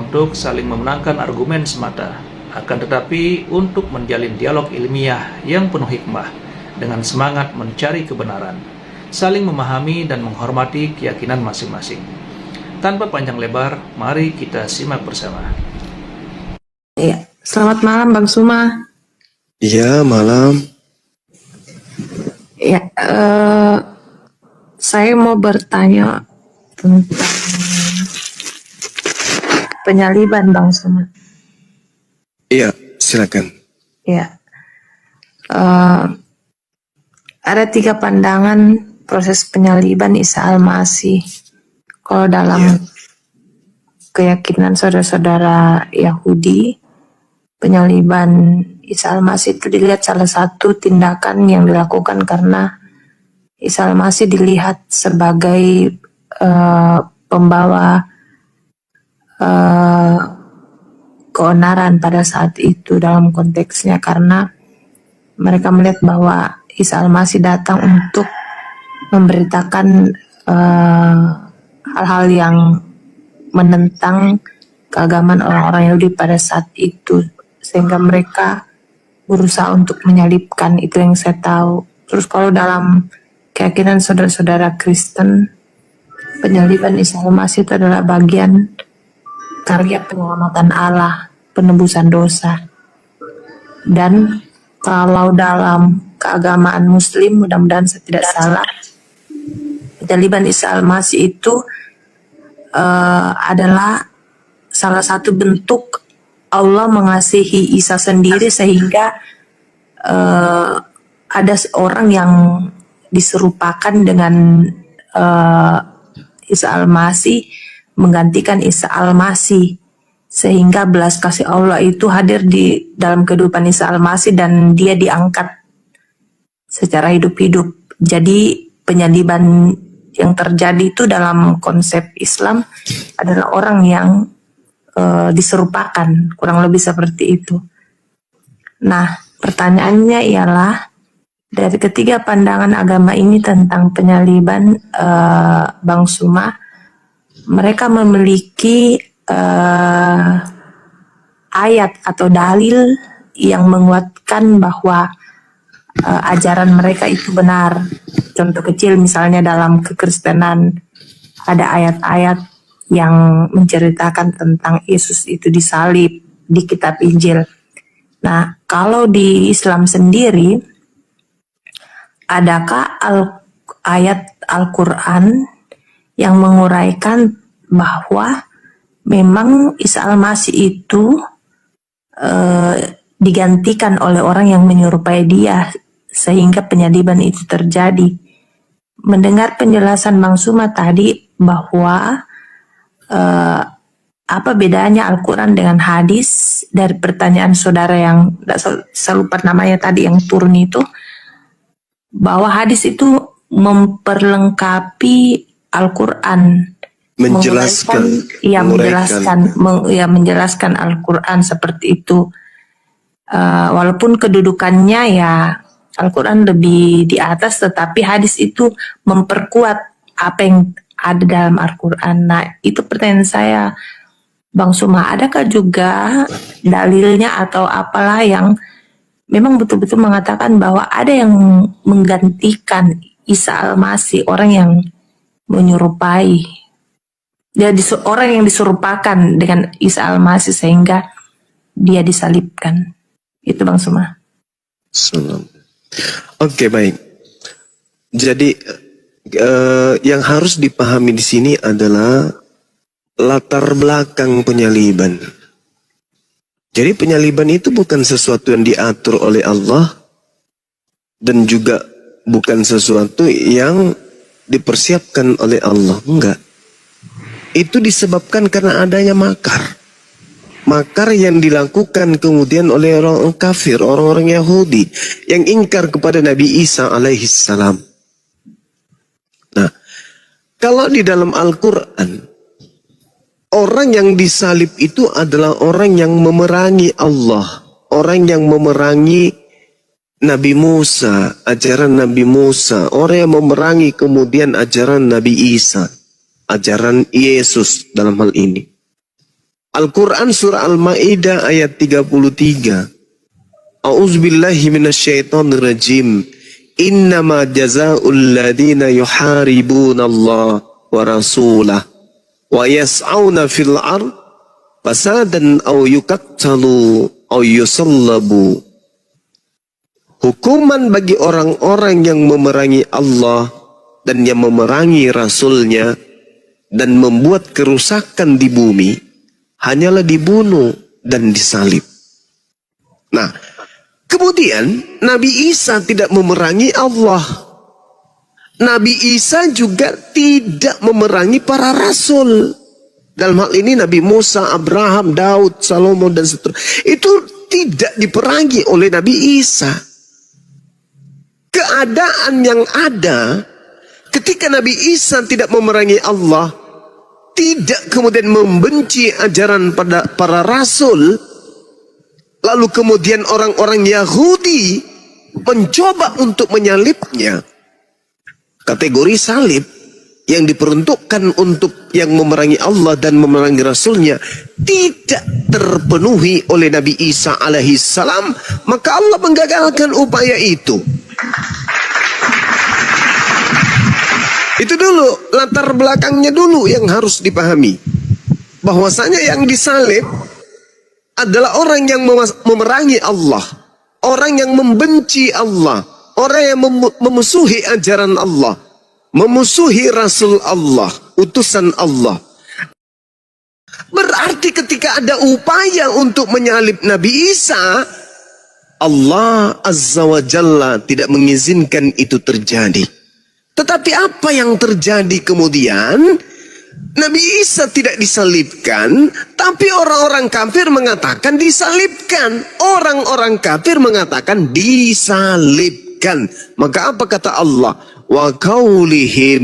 untuk saling memenangkan argumen semata, akan tetapi untuk menjalin dialog ilmiah yang penuh hikmah dengan semangat mencari kebenaran, saling memahami dan menghormati keyakinan masing-masing. Tanpa panjang lebar, mari kita simak bersama. Iya, selamat malam Bang Suma. Iya, malam. Ya, saya mau bertanya tentang penyaliban Bang Suma. Iya, silakan. Ya, ada 3 pandangan proses penyaliban Isa Al-Masih. Kalau dalam keyakinan saudara-saudara Yahudi, penyaliban Isa Al-Masih itu dilihat salah satu tindakan yang dilakukan karena Isa Al-Masih dilihat sebagai pembawa keonaran pada saat itu dalam konteksnya, karena mereka melihat bahwa Isa Al-Masih datang untuk memberitakan hal-hal yang menentang keagamaan orang-orang Yahudi pada saat itu, sehingga mereka berusaha untuk menyalibkan. Itu yang saya tahu. Terus kalau dalam keyakinan saudara-saudara Kristen, penyaliban Isa Al-Masih itu adalah bagian karya penyelamatan Allah, penebusan dosa. Dan kalau dalam keagamaan Muslim, mudah-mudahan saya tidak salah, penyaliban Isa Al-Masih itu adalah salah satu bentuk Allah mengasihi Isa sendiri, sehingga ada seorang yang diserupakan dengan Isa Al-Masih menggantikan Isa Al-Masih, sehingga belas kasih Allah itu hadir di dalam kehidupan Isa Al-Masih dan dia diangkat secara hidup-hidup. Jadi penyaliban yang terjadi itu dalam konsep Islam adalah orang yang diserupakan, kurang lebih seperti itu. Nah, pertanyaannya ialah, dari ketiga pandangan agama ini tentang penyaliban, Bang Suma, mereka memiliki ayat atau dalil yang menguatkan bahwa ajaran mereka itu benar. Contoh kecil misalnya dalam kekristenan ada ayat-ayat yang menceritakan tentang Yesus itu disalib di kitab Injil. Nah, kalau di Islam sendiri, adakah ayat Al-Quran yang menguraikan bahwa memang Isa Al-Masih itu digantikan oleh orang yang menyerupai dia, sehingga penyaliban itu terjadi? Mendengar penjelasan Bang Suma tadi bahwa apa bedanya Al-Quran dengan hadis, dari pertanyaan saudara yang saya lupa namanya tadi yang turun itu, bahwa hadis itu memperlengkapi Al-Quran, menjelaskan Al-Quran seperti itu. Walaupun kedudukannya ya Al-Quran lebih di atas, tetapi hadis itu memperkuat apa yang ada dalam Al-Quran. Nah, itu pertanyaan saya, Bang Suma, adakah juga dalilnya atau apalah yang memang betul-betul mengatakan bahwa ada yang menggantikan Isa Al-Masih, orang yang menyerupai, orang yang diserupakan dengan Isa Al-Masih sehingga dia disalibkan? Itu Bang Suma. Oke, baik. Jadi yang harus dipahami di sini adalah latar belakang penyaliban. Jadi penyaliban itu bukan sesuatu yang diatur oleh Allah dan juga bukan sesuatu yang dipersiapkan oleh Allah. Enggak. Itu disebabkan karena adanya makar. Makar yang dilakukan kemudian oleh orang kafir, orang-orang Yahudi yang ingkar kepada Nabi Isa alaihissalam. Nah, kalau di dalam Al-Quran, orang yang disalib itu adalah orang yang memerangi Allah, orang yang memerangi Nabi Musa, ajaran Nabi Musa, orang yang memerangi kemudian ajaran Nabi Isa, ajaran Yesus dalam hal ini. Al-Quran surah Al-Ma'idah ayat 33. A'udzubillahi minasyaitonirrajim. Innama jazaa'ul ladina yuharibuna Allah wa rasulah wa yas'auna fil ard fasadan aw yuqattalu aw yusallabu. Hukuman bagi orang-orang yang memerangi Allah dan yang memerangi Rasulnya dan membuat kerusakan di bumi hanyalah dibunuh dan disalib. Nah, kemudian Nabi Isa tidak memerangi Allah. Nabi Isa juga tidak memerangi para rasul. Dalam hal ini Nabi Musa, Abraham, Daud, Salomo dan seterusnya. Itu tidak diperangi oleh Nabi Isa. Keadaan yang ada ketika Nabi Isa tidak memerangi Allah, tidak kemudian membenci ajaran pada para rasul, lalu kemudian orang-orang Yahudi mencoba untuk menyalibnya. Kategori salib yang diperuntukkan untuk yang memerangi Allah dan memerangi Rasulnya tidak terpenuhi oleh Nabi Isa alaihissalam, maka Allah menggagalkan upaya itu. Itu dulu, latar belakangnya dulu yang harus dipahami. Bahwasanya yang disalib adalah orang yang memerangi Allah, orang yang membenci Allah, orang yang memusuhi ajaran Allah, memusuhi Rasul Allah, utusan Allah. Berarti ketika ada upaya untuk menyalib Nabi Isa, Allah Azza wa Jalla tidak mengizinkan itu terjadi. Tetapi apa yang terjadi kemudian? Nabi Isa tidak disalibkan, tapi orang-orang kafir mengatakan disalibkan. Orang-orang kafir mengatakan disalibkan. Maka apa kata Allah? Wa qaulihim,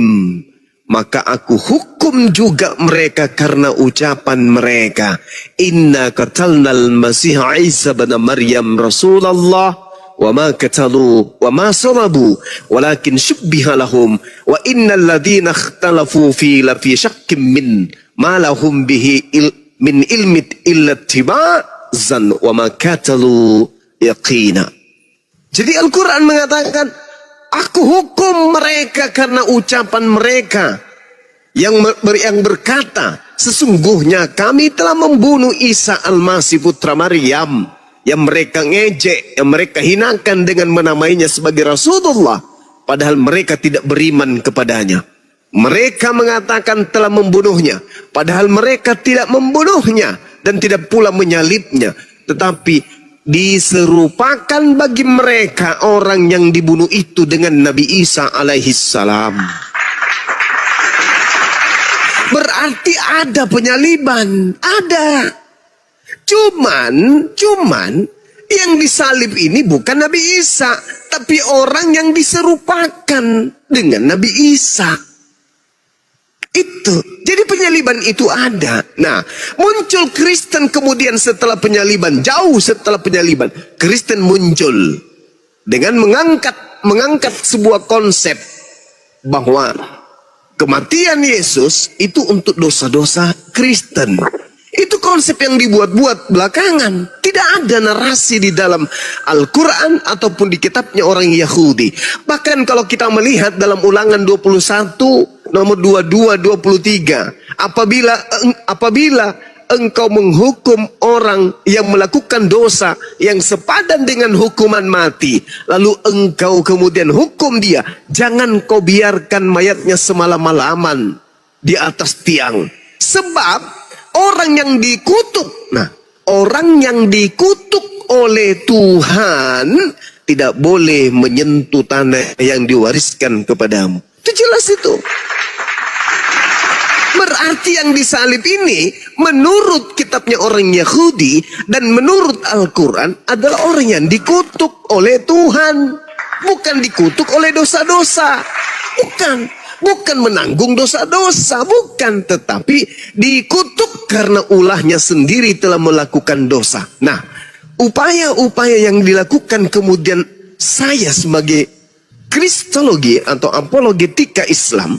maka aku hukum juga mereka karena ucapan mereka. Inna qatalnal Masih Isa bin Maryam Rasulullah wa ma qatalu wa ma salabu walakin syubbiha lahum wa innal ladzina ikhtalafu fi la fi syakkim min ma lahum bihi min ilmi illa tibazan wa ma qatalu yaqina. Jadi Al-Quran mengatakan, aku hukum mereka karena ucapan mereka yang berkata, sesungguhnya kami telah membunuh Isa Al-Masih putra Maryam, yang mereka ngejek, yang mereka hinakan dengan menamainya sebagai Rasulullah, padahal mereka tidak beriman kepadanya. Mereka mengatakan telah membunuhnya, padahal mereka tidak membunuhnya dan tidak pula menyalibnya, tetapi diserupakan bagi mereka orang yang dibunuh itu dengan Nabi Isa alaihissalam. Berarti ada penyaliban, ada. Cuman yang disalib ini bukan Nabi Isa, tapi orang yang diserupakan dengan Nabi Isa. Itu. Jadi penyaliban itu ada. Nah, muncul Kristen kemudian setelah penyaliban, jauh setelah penyaliban, Kristen muncul dengan mengangkat sebuah konsep bahwa kematian Yesus itu untuk dosa-dosa Kristen. Itu konsep yang dibuat-buat belakangan. Tidak ada narasi di dalam Al-Quran ataupun di kitabnya orang Yahudi. Bahkan kalau kita melihat dalam Ulangan 21 nomor 22-23, apabila engkau menghukum orang yang melakukan dosa yang sepadan dengan hukuman mati, lalu engkau kemudian hukum dia, jangan kau biarkan mayatnya semalam-malaman di atas tiang. Sebab orang yang dikutuk, orang yang dikutuk oleh Tuhan tidak boleh menyentuh tanah yang diwariskan kepadamu. Itu jelas itu. Berarti yang disalib ini menurut kitabnya orang Yahudi dan menurut Al-Quran adalah orang yang dikutuk oleh Tuhan. Bukan dikutuk oleh dosa-dosa. Bukan menanggung dosa-dosa, bukan, tetapi dikutuk karena ulahnya sendiri telah melakukan dosa. Nah, upaya-upaya yang dilakukan kemudian saya sebagai kristologi atau apologetika Islam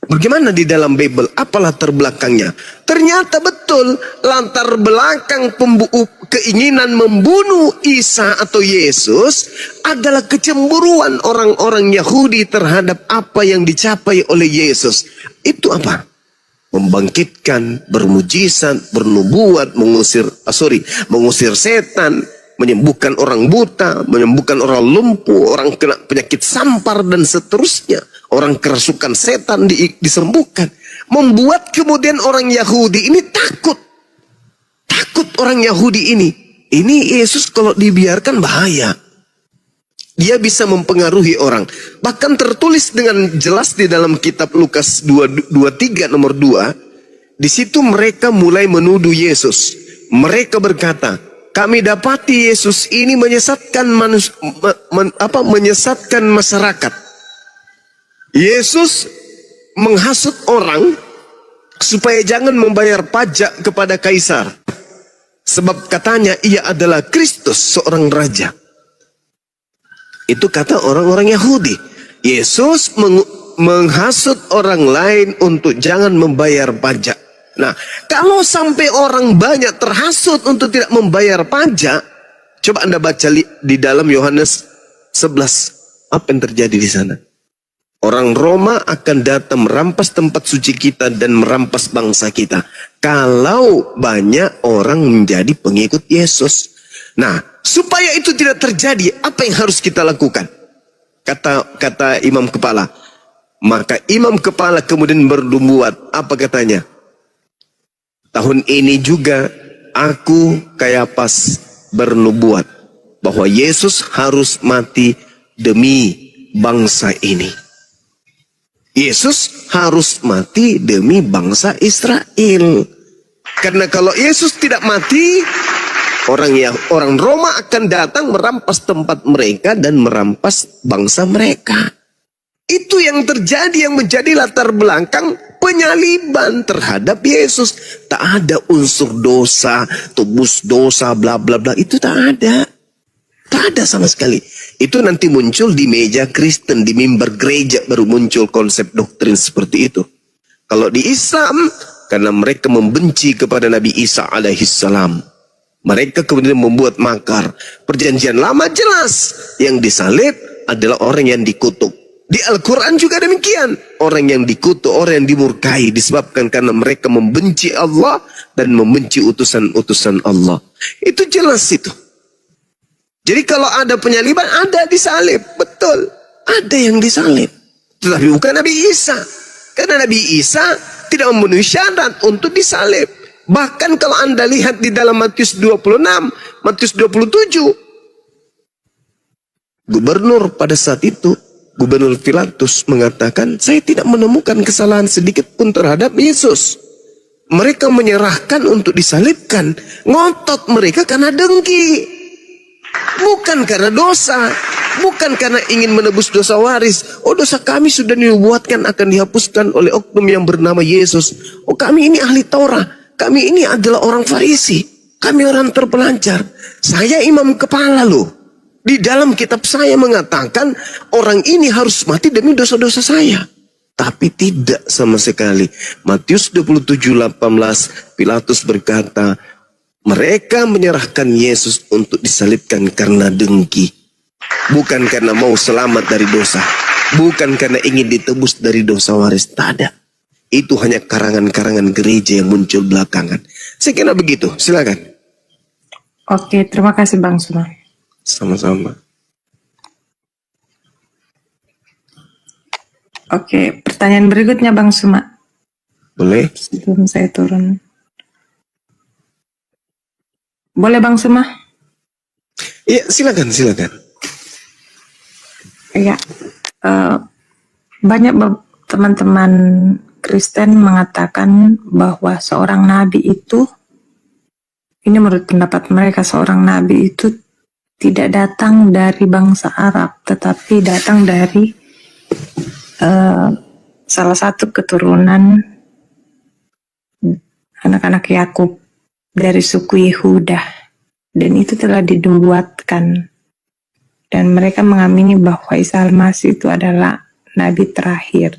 Bagaimana di dalam Bible? Apa latar belakangnya? Ternyata betul latar belakang keinginan membunuh Isa atau Yesus adalah kecemburuan orang-orang Yahudi terhadap apa yang dicapai oleh Yesus. Itu apa? Membangkitkan, bermujizat, bernubuat, mengusir setan, menyembuhkan orang buta, menyembuhkan orang lumpuh, orang kena penyakit sampar dan seterusnya. Orang kerasukan setan disembuhkan. Membuat kemudian orang Yahudi ini takut. Takut orang Yahudi ini. Ini Yesus kalau dibiarkan bahaya. Dia bisa mempengaruhi orang. Bahkan tertulis dengan jelas di dalam kitab Lukas 23 nomor 2. Di situ mereka mulai menuduh Yesus. Mereka berkata, kami dapati Yesus ini menyesatkan menyesatkan masyarakat. Yesus menghasut orang supaya jangan membayar pajak kepada kaisar. Sebab katanya ia adalah Kristus, seorang raja. Itu kata orang-orang Yahudi. Yesus menghasut orang lain untuk jangan membayar pajak. Nah, kalau sampai orang banyak terhasut untuk tidak membayar pajak, coba Anda baca di dalam Yohanes 11. Apa yang terjadi di sana? Orang Roma akan datang merampas tempat suci kita dan merampas bangsa kita. Kalau banyak orang menjadi pengikut Yesus. Nah, supaya itu tidak terjadi, apa yang harus kita lakukan? Kata imam kepala. Maka imam kepala kemudian bernubuat. Apa katanya? Tahun ini juga aku Kayapas bernubuat bahwa Yesus harus mati demi bangsa ini. Yesus harus mati demi bangsa Israel. Karena kalau Yesus tidak mati, orang Roma akan datang merampas tempat mereka dan merampas bangsa mereka. Itu yang terjadi, yang menjadi latar belakang penyaliban terhadap Yesus. Tak ada unsur dosa, tebus dosa, bla bla bla. Itu tak ada. Tak ada sama sekali. Itu nanti muncul di meja Kristen, di mimbar gereja baru muncul konsep doktrin seperti itu. Kalau di Islam, karena mereka membenci kepada Nabi Isa alaihissalam, mereka kemudian membuat makar. Perjanjian lama jelas, yang disalib adalah orang yang dikutuk. Di Al-Quran juga demikian. Orang yang dikutuk, orang yang dimurkai disebabkan karena mereka membenci Allah dan membenci utusan-utusan Allah. Itu jelas itu. Jadi kalau ada penyaliban, ada disalib. Betul, ada yang disalib. Tetapi bukan Nabi Isa. Karena Nabi Isa tidak memenuhi syarat untuk disalib. Bahkan kalau Anda lihat di dalam Matius 26, Matius 27. Gubernur pada saat itu, Gubernur Pilatus mengatakan, saya tidak menemukan kesalahan sedikit pun terhadap Yesus. Mereka menyerahkan untuk disalibkan. Ngotot mereka karena dengki. Bukan karena dosa, bukan karena ingin menebus dosa waris. Oh, dosa kami sudah dinubuatkan akan dihapuskan oleh oknum yang bernama Yesus. Oh, kami ini ahli Taurat, kami ini adalah orang Farisi, kami orang terpelancar. Saya imam kepala loh. Di dalam kitab saya mengatakan orang ini harus mati demi dosa-dosa saya. Tapi tidak sama sekali. Matius 27:18, Pilatus berkata, mereka menyerahkan Yesus untuk disalibkan karena dengki. Bukan karena mau selamat dari dosa. Bukan karena ingin ditebus dari dosa waris. Tak ada. Itu hanya karangan-karangan gereja yang muncul belakangan. Saya kira begitu. Silakan. Oke, terima kasih Bang Suma. Sama-sama. Oke, pertanyaan berikutnya Bang Suma. Boleh? Sebelum saya turun. Boleh Bang Suma? Iya, silakan. Iya, banyak teman-teman Kristen mengatakan bahwa seorang nabi itu, ini menurut pendapat mereka, seorang nabi itu tidak datang dari bangsa Arab, tetapi datang dari salah satu keturunan anak-anak Yakub dari suku Yehuda, dan itu telah dinubuatkan, dan mereka mengamini bahwa Isa Al-Masih itu adalah nabi terakhir.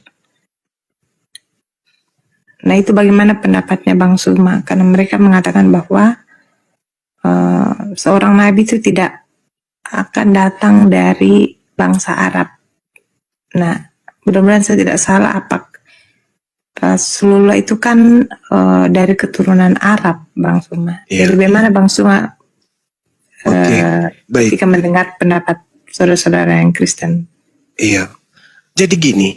Nah, itu bagaimana pendapatnya Bang Suma? Karena mereka mengatakan bahwa seorang nabi itu tidak akan datang dari bangsa Arab. Nah, mudah-mudahan saya tidak salah. Apa Rasulullah itu kan dari keturunan Arab, Bang Suma. Iya. Jadi bagaimana Bang Suma Oke, baik. ketika mendengar pendapat saudara-saudara yang Kristen? Iya. Jadi gini,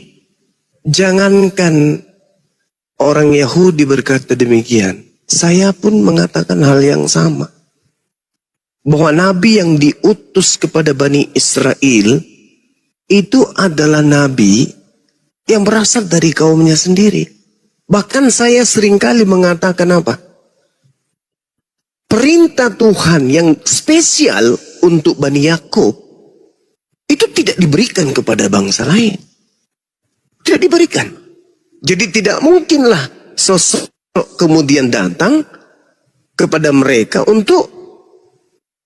jangankan orang Yahudi berkata demikian, saya pun mengatakan hal yang sama. Bahwa nabi yang diutus kepada Bani Israel itu adalah nabi yang berasal dari kaumnya sendiri. Bahkan saya seringkali mengatakan apa? Perintah Tuhan yang spesial untuk Bani Yakub itu tidak diberikan kepada bangsa lain. Tidak diberikan. Jadi tidak mungkinlah sosok kemudian datang kepada mereka untuk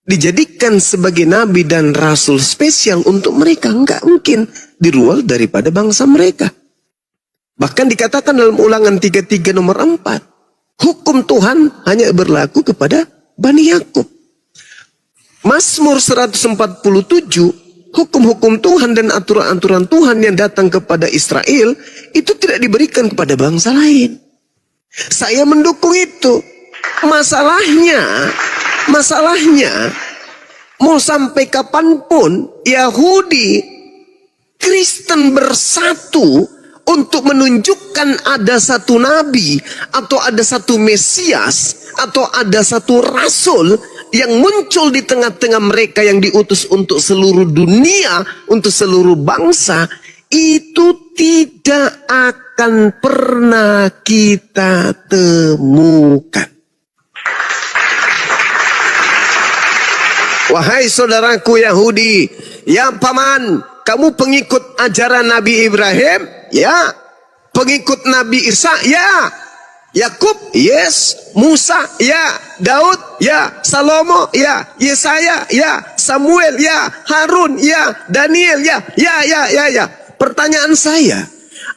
dijadikan sebagai nabi dan rasul spesial untuk mereka. Enggak mungkin di luar daripada bangsa mereka. Bahkan dikatakan dalam Ulangan 33 nomor 4, hukum Tuhan hanya berlaku kepada Bani Yakub. Mazmur 147, hukum-hukum Tuhan dan aturan-aturan Tuhan yang datang kepada Israel itu tidak diberikan kepada bangsa lain. Saya mendukung itu. Masalahnya, mau sampai kapanpun Yahudi, Kristen bersatu untuk menunjukkan ada satu nabi, atau ada satu Mesias, atau ada satu rasul yang muncul di tengah-tengah mereka yang diutus untuk seluruh dunia, untuk seluruh bangsa, itu tidak akan pernah kita temukan. Wahai saudaraku Yahudi, ya paman, kamu pengikut ajaran Nabi Ibrahim? Ya. Pengikut Nabi Isa? Ya. Yakub? Yes. Musa? Ya. Daud? Ya. Salomo? Ya. Yesaya? Ya. Samuel? Ya. Harun? Ya. Daniel? Ya. Ya. Pertanyaan saya,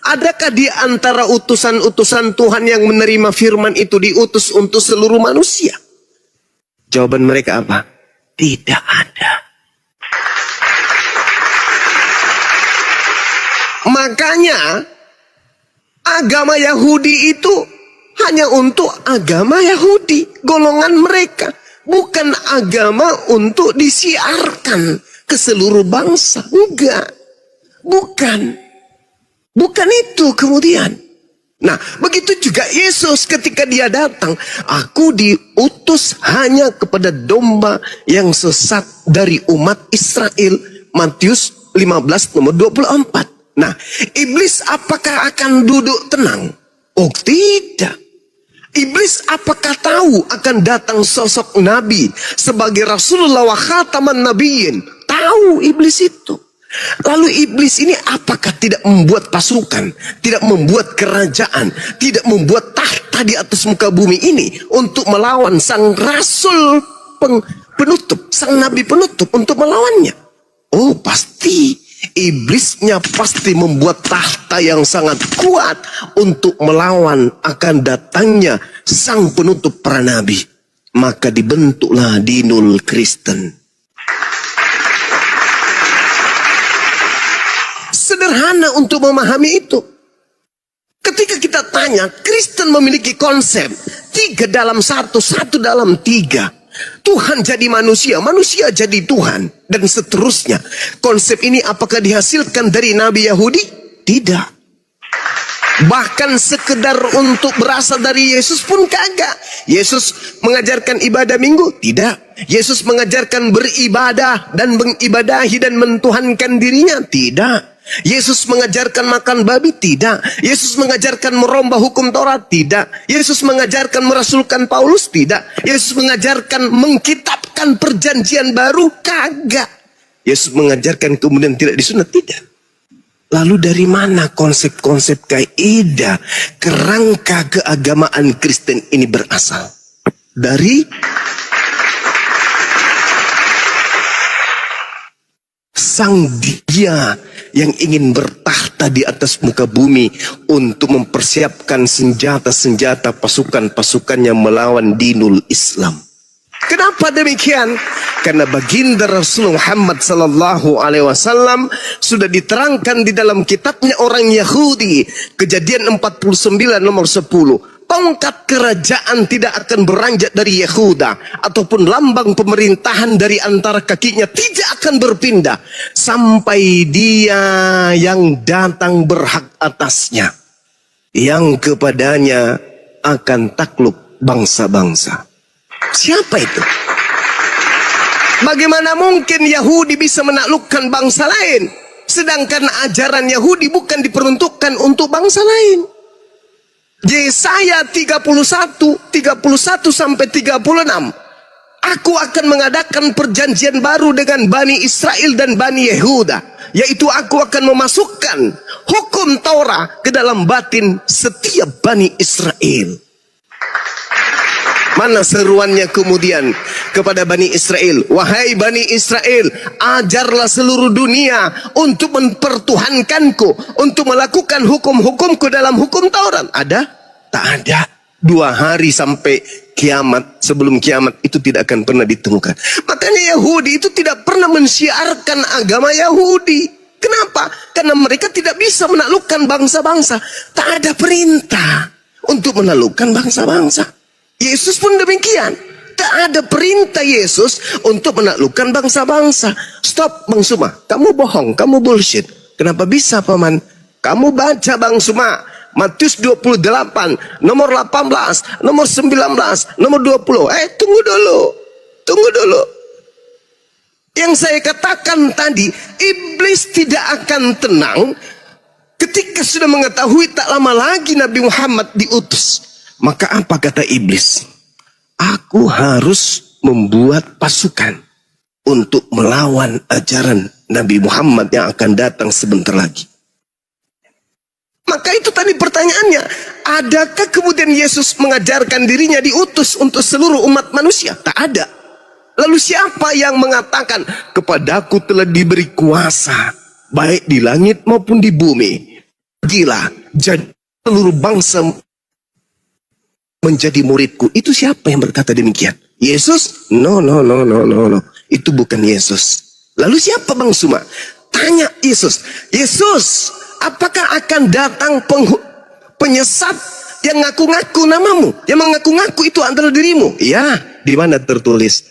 adakah di antara utusan-utusan Tuhan yang menerima firman itu diutus untuk seluruh manusia? Jawaban mereka apa? Tidak ada. Makanya agama Yahudi itu hanya untuk agama Yahudi, golongan mereka, bukan agama untuk disiarkan ke seluruh bangsa. Enggak. Bukan itu kemudian. Nah, begitu juga Yesus ketika dia datang. Aku diutus hanya kepada domba yang sesat dari umat Israel. Matius 15 nomor 24. Nah, iblis apakah akan duduk tenang? Oh, tidak. Iblis apakah tahu akan datang sosok nabi sebagai Rasulullah wa khataman nabiyyin? Tahu iblis itu. Lalu iblis ini apakah tidak membuat pasukan, tidak membuat kerajaan, tidak membuat tahta di atas muka bumi ini untuk melawan sang rasul penutup, sang nabi penutup, untuk melawannya? Oh, pasti. Iblisnya pasti membuat tahta yang sangat kuat untuk melawan akan datangnya sang penutup para nabi. Maka dibentuklah dinul Kristen. Sederhana untuk memahami itu. Ketika kita tanya, Kristen memiliki konsep 3 dalam 1, 1 dalam 3. Tuhan jadi manusia, manusia jadi Tuhan, dan seterusnya. Konsep ini apakah dihasilkan dari Nabi Yahudi? Tidak. Bahkan sekedar untuk berasal dari Yesus pun kagak. Yesus mengajarkan ibadah minggu? Tidak. Yesus mengajarkan beribadah dan mengibadahi dan mentuhankan dirinya? Tidak. Yesus mengajarkan makan babi? Tidak. Yesus mengajarkan merombah hukum Taurat? Tidak. Yesus mengajarkan merasulkan Paulus? Tidak. Yesus mengajarkan mengkitabkan perjanjian baru? Kagak. Yesus mengajarkan kemudian tidak disunat? Tidak. Lalu dari mana konsep-konsep kaidah kerangka keagamaan Kristen ini berasal? Dari sang dia yang ingin bertahta di atas muka bumi untuk mempersiapkan senjata-senjata pasukan-pasukannya melawan dinul Islam. Kenapa demikian? Karena baginda Rasulullah Muhammad sallallahu alaihi wasallam sudah diterangkan di dalam kitabnya orang Yahudi, Kejadian 49 nomor 10. Tongkat kerajaan tidak akan beranjak dari Yehuda, ataupun lambang pemerintahan dari antara kakinya tidak akan berpindah sampai dia yang datang berhak atasnya, yang kepadanya akan takluk bangsa-bangsa. Siapa itu? Bagaimana mungkin Yahudi bisa menaklukkan bangsa lain, sedangkan ajaran Yahudi bukan diperuntukkan untuk bangsa lain? Yesaya 31 sampai 36. Aku akan mengadakan perjanjian baru dengan Bani Israel dan Bani Yehuda, yaitu aku akan memasukkan hukum Taurat ke dalam batin setiap Bani Israel. Mana seruannya kemudian kepada Bani Israel? Wahai Bani Israel, ajarlah seluruh dunia untuk mempertuhankanku, untuk melakukan hukum-hukumku dalam hukum Taurat. Ada? Tak ada. 2 hari sampai kiamat, sebelum kiamat itu tidak akan pernah ditemukan. Makanya Yahudi itu tidak pernah mensiarkan agama Yahudi. Kenapa? Karena mereka tidak bisa menaklukkan bangsa-bangsa. Tak ada perintah untuk menaklukkan bangsa-bangsa. Yesus pun demikian. Tak ada perintah Yesus untuk menaklukkan bangsa-bangsa. Stop Bang Suma, kamu bohong, kamu bullshit. Kenapa bisa Paman? Kamu baca Bang Suma, Matius 28, nomor 18, nomor 19, nomor 20. Tunggu dulu. Yang saya katakan tadi, iblis tidak akan tenang ketika sudah mengetahui tak lama lagi Nabi Muhammad diutus. Maka apa kata iblis? Aku harus membuat pasukan untuk melawan ajaran Nabi Muhammad yang akan datang sebentar lagi. Maka itu tadi pertanyaannya, adakah kemudian Yesus mengajarkan dirinya diutus untuk seluruh umat manusia? Tak ada. Lalu siapa yang mengatakan, kepadaku telah diberi kuasa, baik di langit maupun di bumi. Pergilah, jadi seluruh bangsa menjadi muridku. Itu siapa yang berkata demikian? Yesus? No. Itu bukan Yesus. Lalu siapa Bang Suma? Tanya Yesus. Yesus, apakah akan datang penyesat yang ngaku-ngaku namamu? Yang mengaku-ngaku itu adalah dirimu? Ya, di mana tertulis?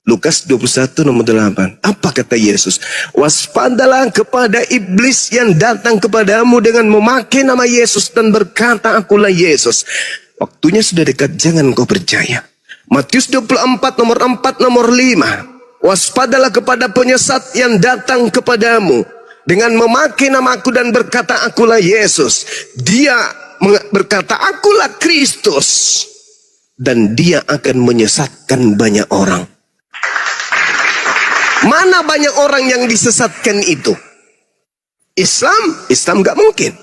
Lukas 21 nomor 8. Apa kata Yesus? Waspadalah kepada iblis yang datang kepadamu dengan memakai nama Yesus dan berkata, akulah Yesus. Waktunya sudah dekat, jangan kau percaya. Matius 24 nomor 4 nomor 5. Waspadalah kepada penyesat yang datang kepadamu dengan memakai namaku dan berkata, akulah Yesus. Dia berkata, akulah Kristus. Dan dia akan menyesatkan banyak orang. Mana banyak orang yang disesatkan itu? Islam gak mungkin.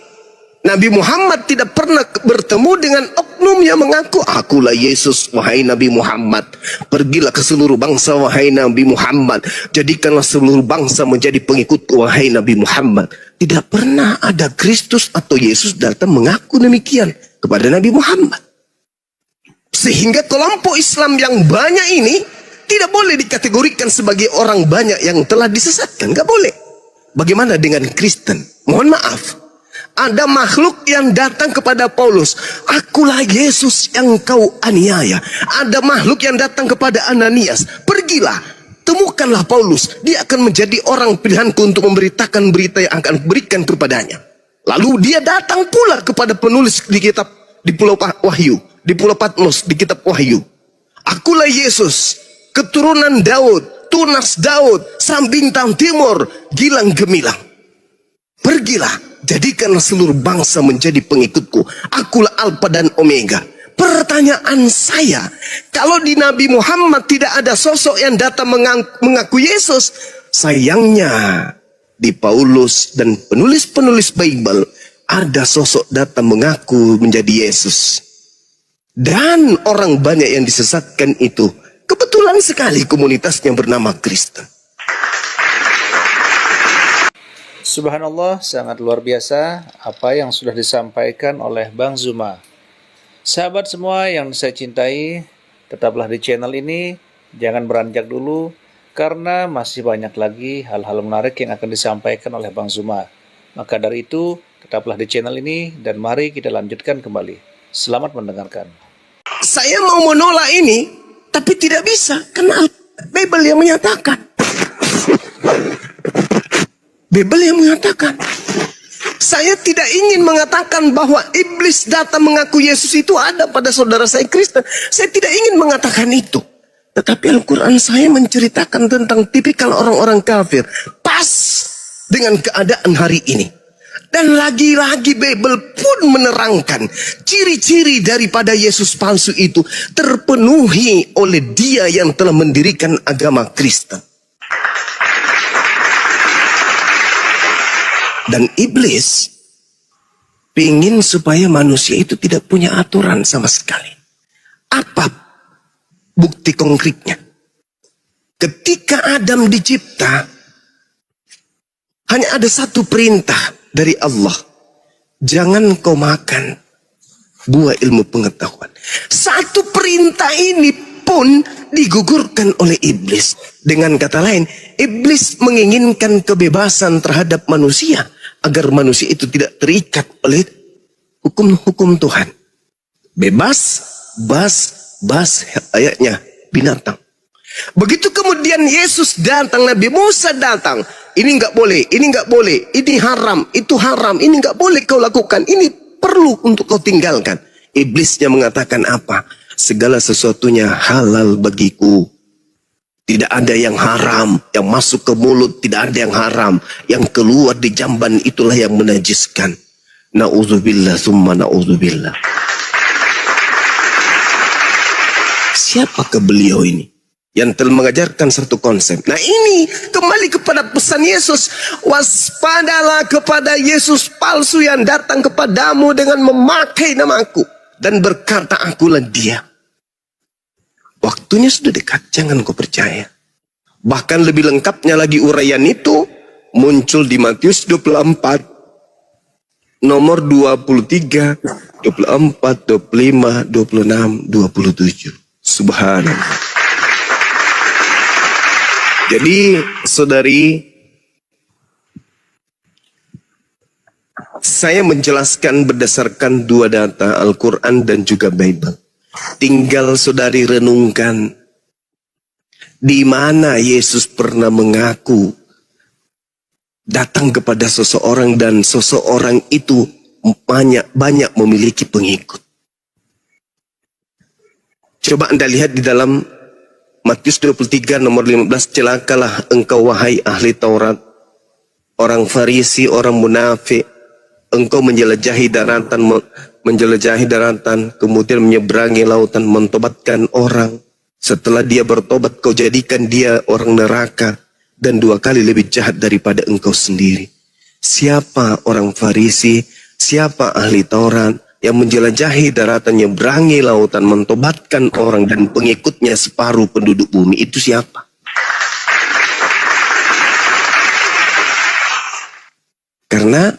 Nabi Muhammad tidak pernah bertemu dengan oknum yang mengaku, akulah Yesus, wahai Nabi Muhammad. Pergilah ke seluruh bangsa, wahai Nabi Muhammad. Jadikanlah seluruh bangsa menjadi pengikutku, wahai Nabi Muhammad. Tidak pernah ada Kristus atau Yesus datang mengaku demikian kepada Nabi Muhammad. Sehingga kelompok Islam yang banyak ini tidak boleh dikategorikan sebagai orang banyak yang telah disesatkan. Gak boleh. Bagaimana dengan Kristen? Mohon maaf. Ada makhluk yang datang kepada Paulus. Akulah Yesus yang kau aniaya. Ada makhluk yang datang kepada Ananias. Pergilah, temukanlah Paulus. Dia akan menjadi orang pilihanku untuk memberitakan berita yang akan berikan kepadanya. Lalu dia datang pula kepada penulis di kitab di Pulau Wahyu, di Pulau Patmos, di kitab Wahyu. Akulah Yesus, keturunan Daud, tunas Daud, sang bintang timur, gilang gemilang. Pergilah, jadikanlah seluruh bangsa menjadi pengikutku. Akulah Alfa dan Omega. Pertanyaan saya, kalau di Nabi Muhammad tidak ada sosok yang datang mengaku Yesus, sayangnya di Paulus dan penulis-penulis Bible ada sosok datang mengaku menjadi Yesus. Dan orang banyak yang disesatkan itu kebetulan sekali komunitasnya bernama Kristen. Subhanallah, sangat luar biasa apa yang sudah disampaikan oleh Bang Zuma. Sahabat semua yang saya cintai, tetaplah di channel ini, jangan beranjak dulu, karena masih banyak lagi hal-hal menarik yang akan disampaikan oleh Bang Zuma. Maka dari itu, tetaplah di channel ini, dan mari kita lanjutkan kembali. Selamat mendengarkan. Saya mau menolak ini, tapi tidak bisa, karena Bible yang menyatakan. Bible yang mengatakan. Saya tidak ingin mengatakan bahwa iblis datang mengaku Yesus itu ada pada saudara saya Kristen. Saya tidak ingin mengatakan itu. Tetapi Al-Quran saya menceritakan tentang tipikal orang-orang kafir. Pas dengan keadaan hari ini. Dan lagi-lagi Bible pun menerangkan ciri-ciri daripada Yesus palsu itu terpenuhi oleh dia yang telah mendirikan agama Kristen. Dan iblis ingin supaya manusia itu tidak punya aturan sama sekali. Apa bukti konkretnya? Ketika Adam dicipta, hanya ada satu perintah dari Allah. Jangan kau makan buah ilmu pengetahuan. Satu perintah ini pun digugurkan oleh iblis. Dengan kata lain, iblis menginginkan kebebasan terhadap manusia agar manusia itu tidak terikat oleh hukum-hukum Tuhan. Bebas, bas ayatnya binatang. Begitu kemudian Yesus datang, Nabi Musa datang. Ini enggak boleh, ini enggak boleh, ini haram, itu haram, ini enggak boleh kau lakukan, ini perlu untuk kau tinggalkan. Iblisnya mengatakan apa? Segala sesuatunya halal bagiku. Tidak ada yang haram, yang masuk ke mulut tidak ada yang haram, yang keluar di jamban itulah yang menajiskan. Na'udzubillah summa na'udzubillah. Siapakah beliau ini yang telah mengajarkan satu konsep? Nah ini kembali kepada pesan Yesus. Waspadalah kepada Yesus palsu yang datang kepadamu dengan memakai namaku dan berkata akulah dia. Waktunya sudah dekat, jangan kau percaya. Bahkan lebih lengkapnya lagi uraian itu muncul di Matius 24 nomor 23, 24, 25, 26, 27. Subhanallah. Jadi saudari, saya menjelaskan berdasarkan dua data, Al-Quran dan juga Bible. Tinggal saudari renungkan di mana Yesus pernah mengaku datang kepada seseorang dan seseorang itu banyak memiliki pengikut. Coba Anda lihat di dalam Matius 23 nomor 15, celakalah engkau wahai ahli Taurat, orang Farisi, orang munafik, engkau menjelajahi daratan, kemudian menyeberangi lautan, mentobatkan orang. Setelah dia bertobat, kau jadikan dia orang neraka dan 2 kali lebih jahat daripada engkau sendiri. Siapa orang Farisi, siapa ahli Taurat yang menjelajahi daratan, menyeberangi lautan, mentobatkan orang dan pengikutnya separuh penduduk bumi? Itu siapa? Karena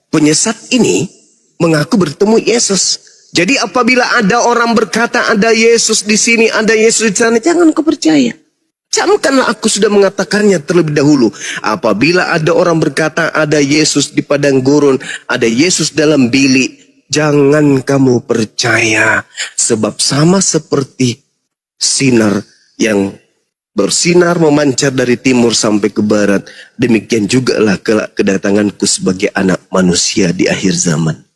penyesat ini mengaku bertemu Yesus. Jadi apabila ada orang berkata ada Yesus di sini, ada Yesus di sana, jangan kau percaya. Camkanlah aku sudah mengatakannya terlebih dahulu. Apabila ada orang berkata ada Yesus di padang gurun, ada Yesus dalam bilik, jangan kamu percaya. Sebab sama seperti sinar yang bersinar memancar dari timur sampai ke barat, demikian jugalah kelak kedatanganku sebagai anak manusia di akhir zaman.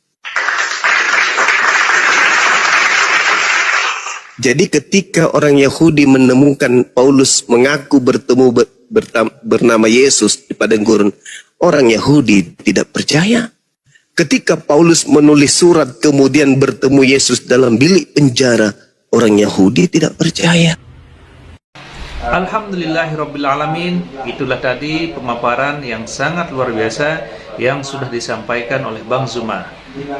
Jadi ketika orang Yahudi menemukan Paulus mengaku bertemu bernama Yesus di padang gurun, orang Yahudi tidak percaya. Ketika Paulus menulis surat kemudian bertemu Yesus dalam bilik penjara, orang Yahudi tidak percaya. Alhamdulillahirrabbilalamin. Itulah tadi pemaparan yang sangat luar biasa yang sudah disampaikan oleh Bang Zuma.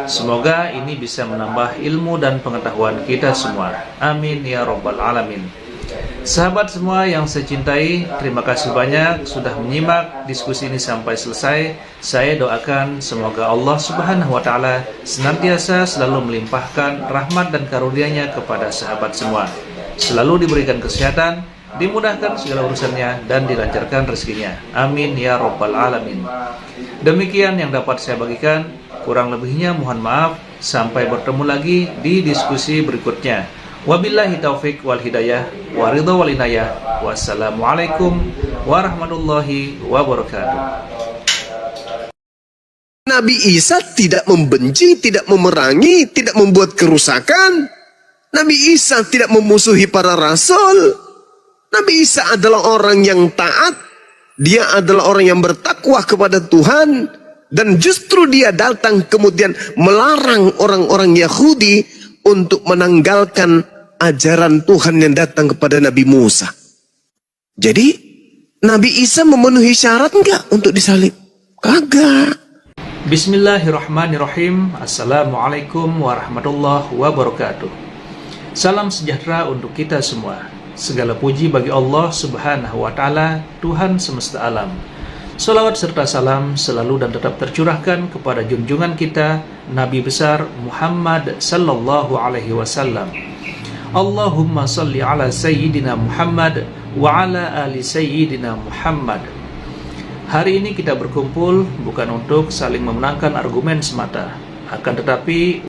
Semoga ini bisa menambah ilmu dan pengetahuan kita semua. Amin ya rabbal alamin. Sahabat semua yang saya cintai, terima kasih banyak sudah menyimak diskusi ini sampai selesai. Saya doakan semoga Allah Subhanahu wa Ta'ala senantiasa selalu melimpahkan rahmat dan karunia-Nya kepada sahabat semua. Selalu diberikan kesehatan, dimudahkan segala urusannya, dan dilancarkan rezekinya. Amin ya Rabbal Alamin. Demikian yang dapat saya bagikan. Kurang lebihnya mohon maaf. Sampai bertemu lagi di diskusi berikutnya. Wabillahi taufik wal hidayah wa ridha wal inayah. Wassalamualaikum warahmatullahi wabarakatuh. Nabi Isa tidak membenci, tidak memerangi, tidak membuat kerusakan. Nabi Isa tidak memusuhi para rasul. Nabi Isa adalah orang yang taat. Dia adalah orang yang bertakwa kepada Tuhan. Dan justru dia datang kemudian melarang orang-orang Yahudi untuk menanggalkan ajaran Tuhan yang datang kepada Nabi Musa. Jadi, Nabi Isa memenuhi syarat enggak untuk disalib? Kagak. Bismillahirrahmanirrahim. Assalamualaikum warahmatullahi wabarakatuh. Salam sejahtera untuk kita semua. Segala puji bagi Allah Subhanahu wa Ta'ala, Tuhan semesta alam. Salawat serta salam selalu dan tetap tercurahkan kepada junjungan kita Nabi besar Muhammad sallallahu alaihi wasallam. Allahumma salli ala Sayyidina Muhammad wa ala ali Sayyidina Muhammad. Hari ini kita berkumpul bukan untuk saling memenangkan argumen semata, akan tetapi